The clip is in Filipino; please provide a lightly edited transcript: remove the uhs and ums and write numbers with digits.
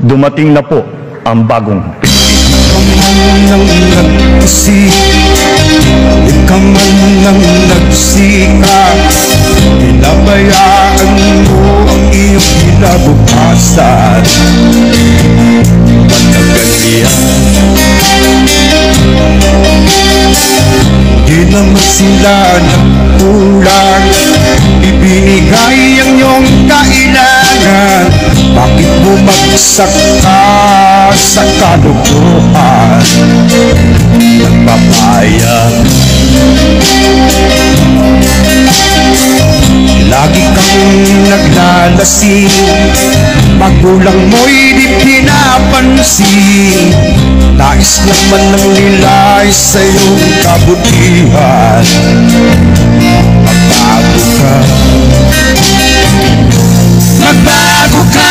dumating na po ang bagong Nang nagpusik, ikaw man nang nagsika, pinabayaan mo ang iyong kinabukasan. Panaganian, di naman sila nagkulang, ibinigay ang iyong kailangan. Bakit bumagsak ka sa kalukuhan? Nagpapayag, lagi kang naglalasing, magulang mo'y di pinapansin. Nais naman ng nilay sa iyong kabutihan. Magbago ka, magbago ka.